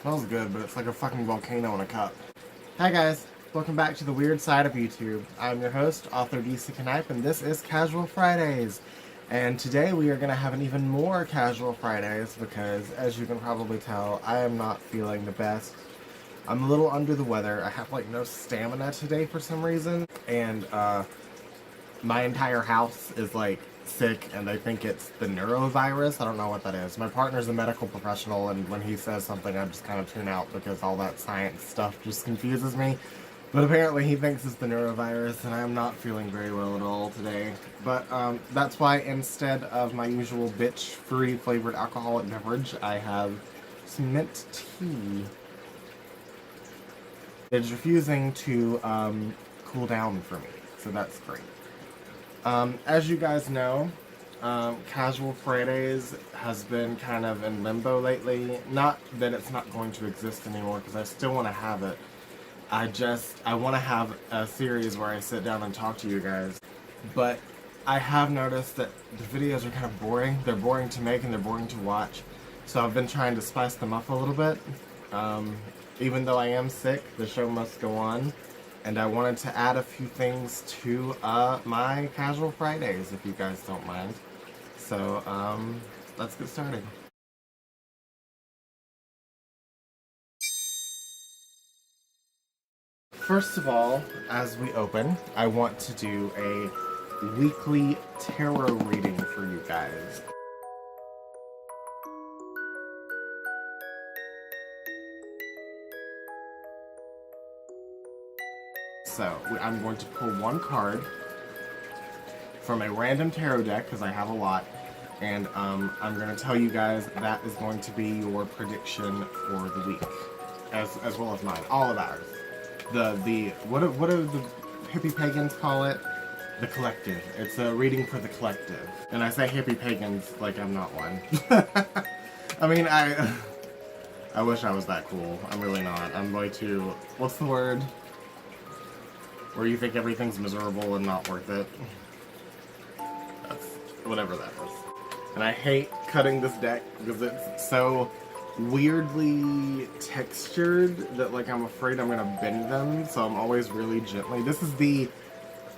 smells good, but it's like a fucking volcano in a cup. Hi guys, welcome back to the weird side of YouTube. I'm your host, author DC Knipe, and this is Casual Fridays. And today we are going to have an even more Casual Fridays because, as you can probably tell, I am not feeling the best. I'm a little under the weather. I have like no stamina today for some reason, and my entire house is like sick, and I think it's the neurovirus. I don't know what that is. My partner's a medical professional, and when he says something, I just kind of tune out because all that science stuff just confuses me. But apparently he thinks it's the neurovirus, and I'm not feeling very well at all today. But that's why instead of my usual bitch-free flavored alcoholic beverage, I have some mint tea. It's refusing to cool down for me, so that's great. As you guys know, Casual Fridays has been kind of in limbo lately. Not that it's not going to exist anymore, because I still want to have it. I want to have a series where I sit down and talk to you guys. But I have noticed that the videos are kind of boring. They're boring to make and they're boring to watch. So I've been trying to spice them up a little bit. Even though I am sick, the show must go on. And I wanted to add a few things to my Casual Fridays, if you guys don't mind. So, let's get started. First of all, as we open, I want to do a weekly tarot reading for you guys. So, I'm going to pull one card from a random tarot deck, because I have a lot, and I'm going to tell you guys that is going to be your prediction for the week, as well as mine, all of ours. What do the hippie pagans call it? The collective. It's a reading for the collective. And I say hippie pagans like I'm not one. I mean, I wish I was that cool. I'm really not. I'm way too, what's the word? Where you think everything's miserable and not worth it. That's whatever that is. And I hate cutting this deck because it's so weirdly textured that like I'm afraid I'm gonna bend them, so I'm always really gently. This is the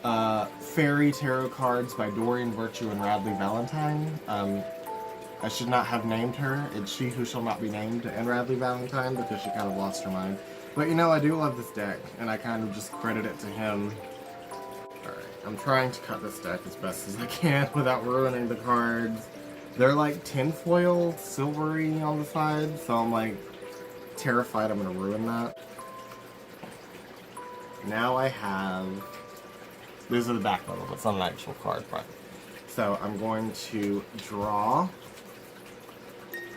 Fairy Tarot cards by Dorian Virtue and Radley Valentine. I should not have named her. It's she who shall not be named, and Radley Valentine, because she kind of lost her mind. But you know, I do love this deck, and I kind of just credit it to him. Alright, I'm trying to cut this deck as best as I can without ruining the cards. They're like tinfoil, silvery on the side, so I'm like terrified I'm gonna ruin that. Now I have, these are the back of them, it's not an actual card front. So I'm going to draw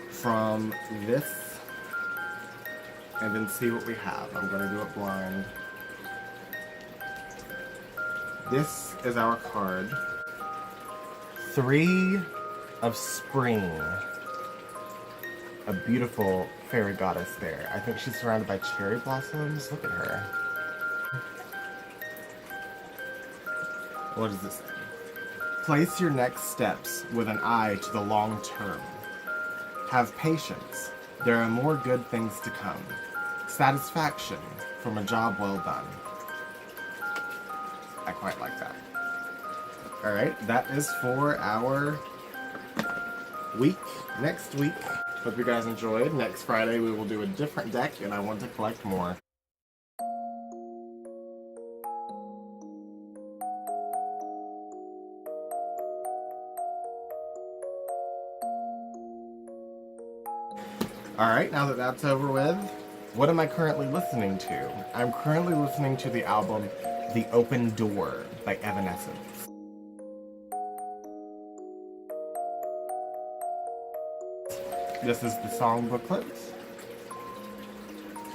from this and then see what we have. I'm going to do it blind. This is our card. 3 of Spring. A beautiful fairy goddess there. I think she's surrounded by cherry blossoms. Look at her. What does this say? Place your next steps with an eye to the long term. Have patience. There are more good things to come. Satisfaction from a job well done. I quite like that. Alright, that is for our week. Next week. Hope you guys enjoyed. Next Friday we will do a different deck, and I want to collect more. Alright, now that that's over with, what am I currently listening to? I'm currently listening to the album The Open Door by Evanescence. This is the song booklet.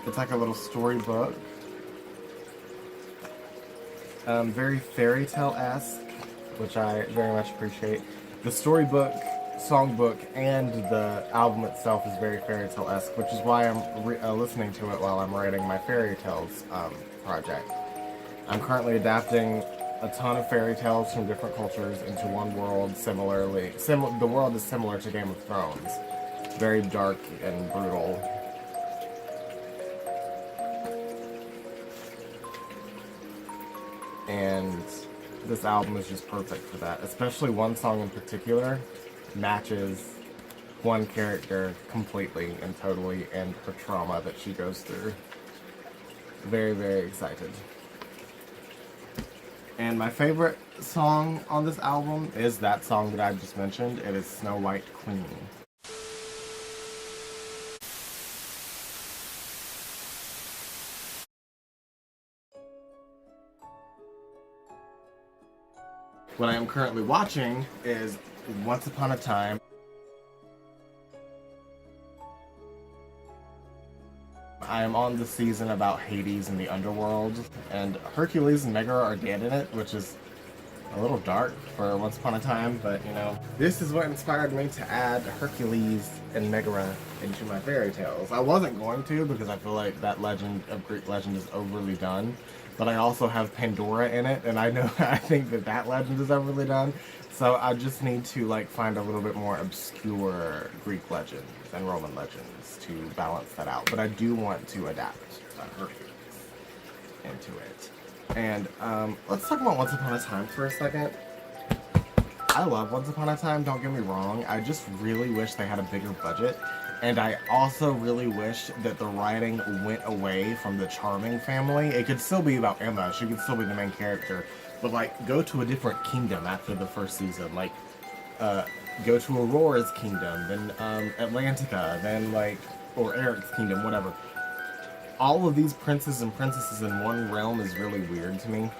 It's like a little storybook. Very fairy tale-esque, which I very much appreciate. The storybook, songbook, and the album itself is very fairy tale-esque, which is why I'm listening to it while I'm writing my fairy tales project. I'm currently adapting a ton of fairy tales from different cultures into one world. The world is similar to Game of Thrones. Very dark and brutal. And this album is just perfect for that. Especially one song in particular matches one character completely and totally, and her trauma that she goes through. Very, very excited. And my favorite song on this album is that song that I just mentioned. It is Snow White Queen. What I am currently watching is Once Upon a Time. I am on the season about Hades and the underworld, and Hercules and Megara are dead in it, which is a little dark for Once Upon a Time, but you know, this is what inspired me to add Hercules and Megara into my fairy tales. I wasn't going to, because I feel like that legend of Greek legend is overly done, but I also have Pandora in it, and I know I think that legend is overly done, so I just need to like find a little bit more obscure Greek legends and Roman legends to balance that out. But I do want to adapt Hercules into it. And let's talk about Once Upon a Time for a second. I love Once Upon a Time, don't get me wrong. I just really wish they had a bigger budget. And I also really wish that the writing went away from the Charming family. It could still be about Emma, she could still be the main character, but like go to a different kingdom after the first season. Like go to Aurora's kingdom, then Atlantica, then like, or Eric's kingdom, whatever. All of these princes and princesses in one realm is really weird to me.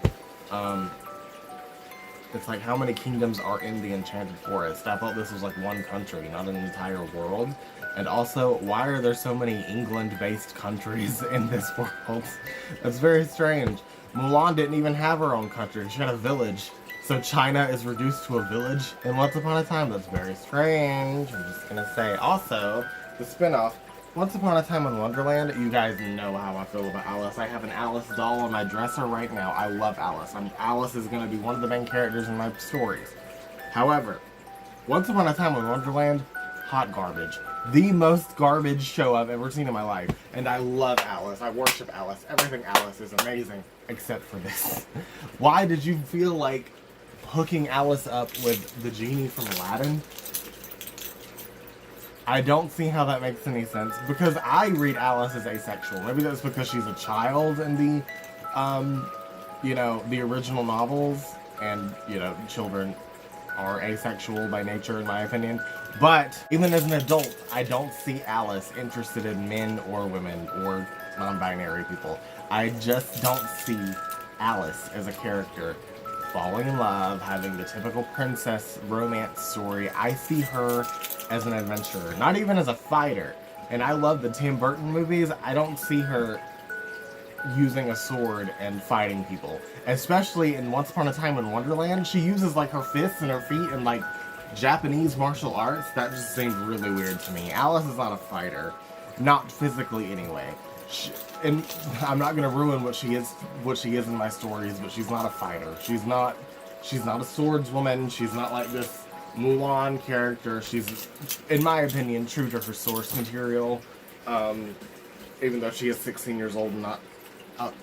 It's like, how many kingdoms are in the Enchanted Forest? I thought this was like one country, not an entire world. And also, why are there so many England-based countries in this world? That's very strange. Mulan didn't even have her own country. She had a village. So China is reduced to a village in Once Upon a Time. That's very strange. I'm just gonna say. Also, the spin-off, Once Upon a Time in Wonderland, you guys know how I feel about Alice. I have an Alice doll on my dresser right now. I love Alice. Alice is going to be one of the main characters in my stories. However, Once Upon a Time in Wonderland, hot garbage. The most garbage show I've ever seen in my life. And I love Alice. I worship Alice. Everything Alice is amazing, except for this. Why did you feel like hooking Alice up with the genie from Aladdin? I don't see how that makes any sense, because I read Alice as asexual. Maybe that's because she's a child in the, you know, the original novels, and, you know, children are asexual by nature, in my opinion. But even as an adult, I don't see Alice interested in men or women or non-binary people. I just don't see Alice as a character falling in love, having the typical princess romance story. I see her as an adventurer, not even as a fighter. And I love the Tim Burton movies. I don't see her using a sword and fighting people. Especially in Once Upon a Time in Wonderland, she uses like her fists and her feet and like Japanese martial arts. That just seemed really weird to me. Alice is not a fighter. Not physically anyway. And I'm not gonna ruin what she is in my stories, but she's not a fighter. She's not a swordswoman. She's not like this Mulan character. She's, in my opinion, true to her source material. Even though she is 16 years old and not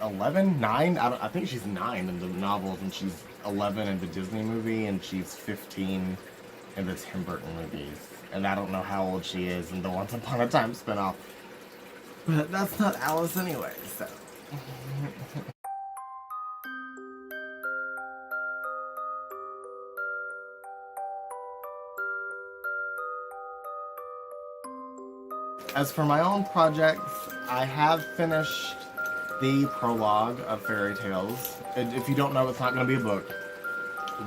11, 9. I think she's 9 in the novels, and she's 11 in the Disney movie, and she's 15 in the Tim Burton movies. And I don't know how old she is in the Once Upon a Time spinoff. But that's not Alice anyway, so. As for my own projects, I have finished the prologue of Fairy Tales. If you don't know, it's not going to be a book.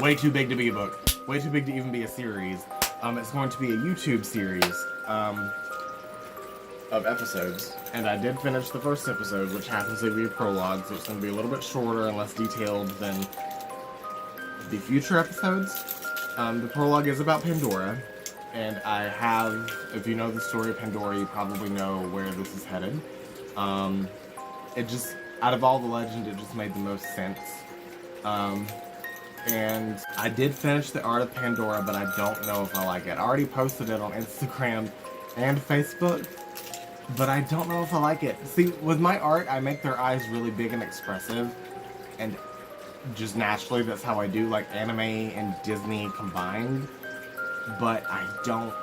Way too big to be a book. Way too big to even be a series. It's going to be a YouTube series of episodes. And I did finish the first episode, which happens to be a prologue, so it's going to be a little bit shorter and less detailed than the future episodes. The prologue is about Pandora. And I have, if you know the story of Pandora, you probably know where this is headed. It just, out of all the legend, it just made the most sense. And I did finish the Art of Pandora, but I don't know if I like it. I already posted it on Instagram and Facebook, but I don't know if I like it. See, with my art, I make their eyes really big and expressive, and just naturally, that's how I do, like anime and Disney combined. But I don't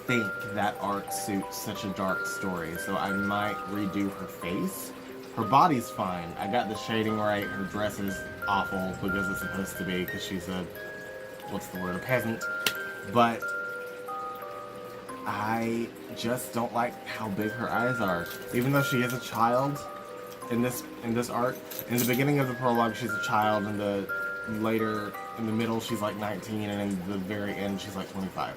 think that art suits such a dark story, so I might redo her face. Her body's fine. I got the shading right. Her dress is awful because it's supposed to be, because she's a, what's the word, a peasant. But I just don't like how big her eyes are. Even though she is a child in this art, in the beginning of the prologue she's a child, in the middle she's like 19, and in the very end she's like 25.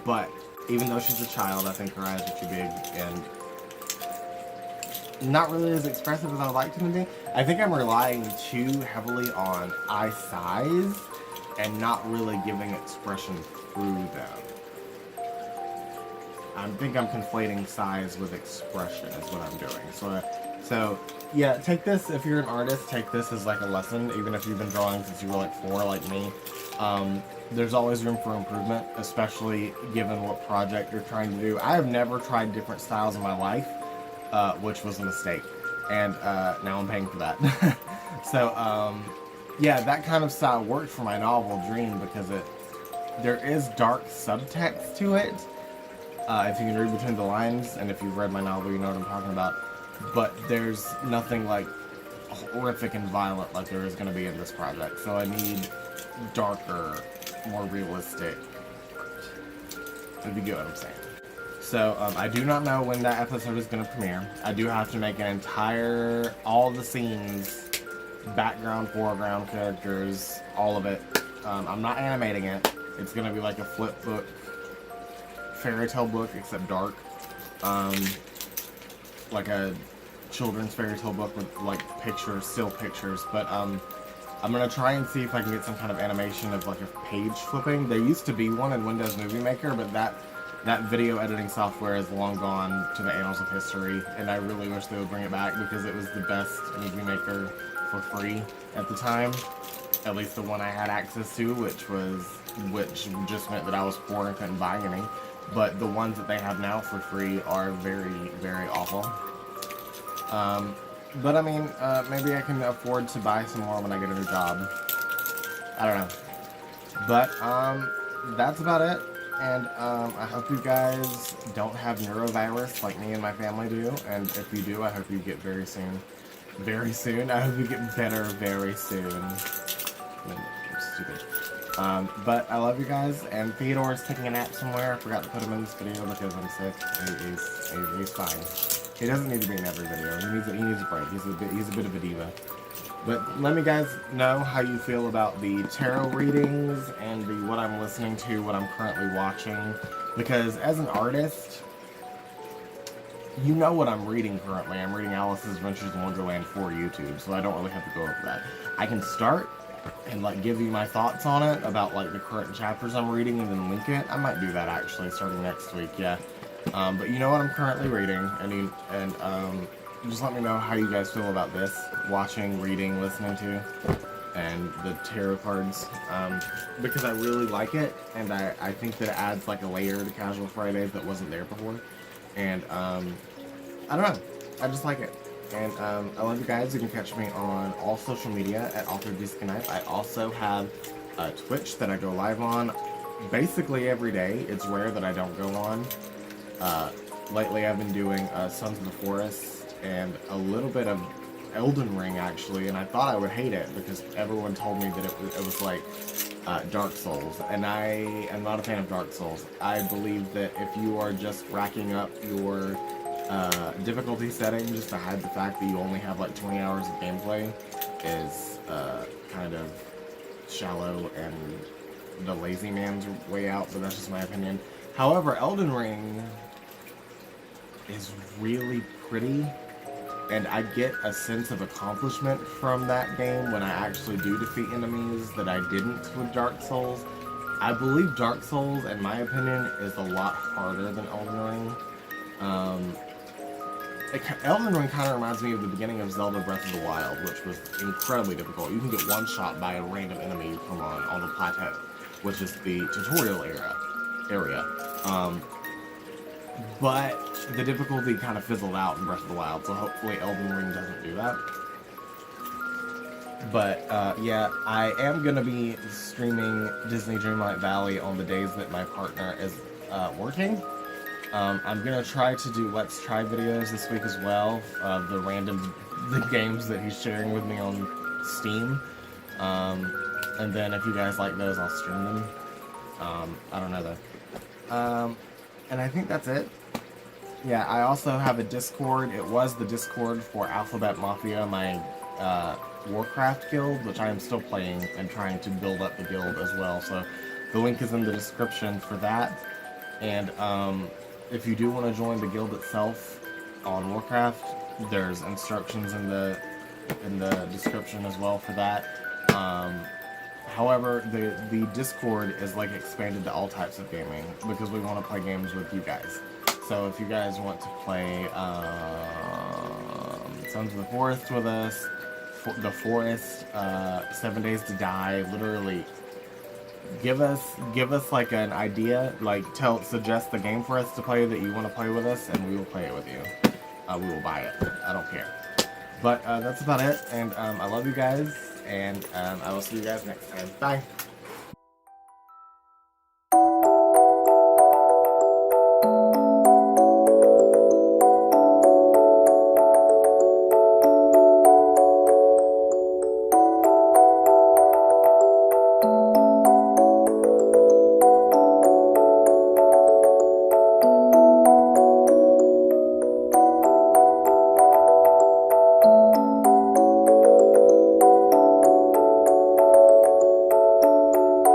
But even though she's a child, I think her eyes are too big and not really as expressive as I would like them to be. I think I'm relying too heavily on eye size and not really giving expression through them. I think I'm conflating size with expression is what I'm doing. So yeah, take this, if you're an artist, take this as like a lesson, even if you've been drawing since you were like 4 like me. There's always room for improvement, especially given what project you're trying to do. I have never tried different styles in my life, which was a mistake. And now I'm paying for that. So, yeah, that kind of style worked for my novel Dream because there is dark subtext to it. If you can read between the lines, and if you've read my novel, you know what I'm talking about. But there's nothing like horrific and violent like there is going to be in this project. So I need darker, more realistic art, if you get what I'm saying. So I do not know when that episode is going to premiere. I do have to make an entire, all the scenes, background, foreground, characters, all of it. I'm not animating it. It's going to be like a flip book, fairy tale book, except dark. Like a children's fairy tale book with like pictures, still pictures. But I'm gonna try and see if I can get some kind of animation of like a page flipping. There used to be one in Windows Movie Maker, but that video editing software is long gone to the annals of history, and I really wish they would bring it back because it was the best movie maker for free at the time. At least the one I had access to, which just meant that I was poor and couldn't buy any. But the ones that they have now for free are very, very awful. But I mean, maybe I can afford to buy some more when I get a new job. I don't know. But, that's about it. And, I hope you guys don't have neurovirus like me and my family do. And if you do, I hope you get very soon. Very soon? I hope you get better very soon. I'm stupid. But I love you guys, and Theodore's taking a nap somewhere. I forgot to put him in this video because I'm sick. He's fine. He doesn't need to be in every video. He needs a break. He's a bit of a diva. But let me guys know how you feel about the tarot readings and what I'm listening to, what I'm currently watching. Because as an artist, you know what I'm reading currently. I'm reading Alice's Adventures in Wonderland for YouTube, so I don't really have to go over that. I can start and like give you my thoughts on it about like the current chapters I'm reading and then link it. I might do that actually starting next week, yeah. But you know what I'm currently reading, and just let me know how you guys feel about this, watching, reading, listening to, and the tarot cards, because I really like it, and I think that it adds like a layer to Casual Fridays that wasn't there before, and I don't know, I just like it. And I love you guys. You can catch me on all social media at AuthorDisconnect. I also have Twitch that I go live on basically every day. It's rare that I don't go on. Lately I've been doing Sons of the Forest and a little bit of Elden Ring actually, and I thought I would hate it because everyone told me that it was like Dark Souls, and I am not a fan of Dark Souls. I believe that if you are just racking up your difficulty setting just to hide the fact that you only have like 20 hours of gameplay is kind of shallow and the lazy man's way out, but that's just my opinion. However, Elden Ring is really pretty, and I get a sense of accomplishment from that game when I actually do defeat enemies that I didn't with Dark Souls. I believe Dark Souls, in my opinion, is a lot harder than Elden Ring. Elden Ring kind of reminds me of the beginning of Zelda Breath of the Wild, which was incredibly difficult. You can get one shot by a random enemy you come on the plateau, which is the tutorial area. But the difficulty kind of fizzled out in Breath of the Wild, so hopefully Elden Ring doesn't do that. But yeah, I am gonna be streaming Disney Dreamlight Valley on the days that my partner is working. I'm gonna try to do Let's Try videos this week as well, of the games that he's sharing with me on Steam. And then if you guys like those, I'll stream them. I don't know though. And I think that's it. Yeah, I also have a Discord. It was the Discord for Alphabet Mafia, my Warcraft guild, which I am still playing and trying to build up the guild as well. So the link is in the description for that. And if you do want to join the guild itself on Warcraft, there's instructions in the description as well for that. However, the Discord is like expanded to all types of gaming because we want to play games with you guys. So if you guys want to play Sons of the Forest with us, The Forest, 7 Days to Die, literally give us like an idea, like suggest the game for us to play that you want to play with us, and we will play it with you. We will buy it. I don't care. But that's about it, and I love you guys, and I will see you guys next time. Bye.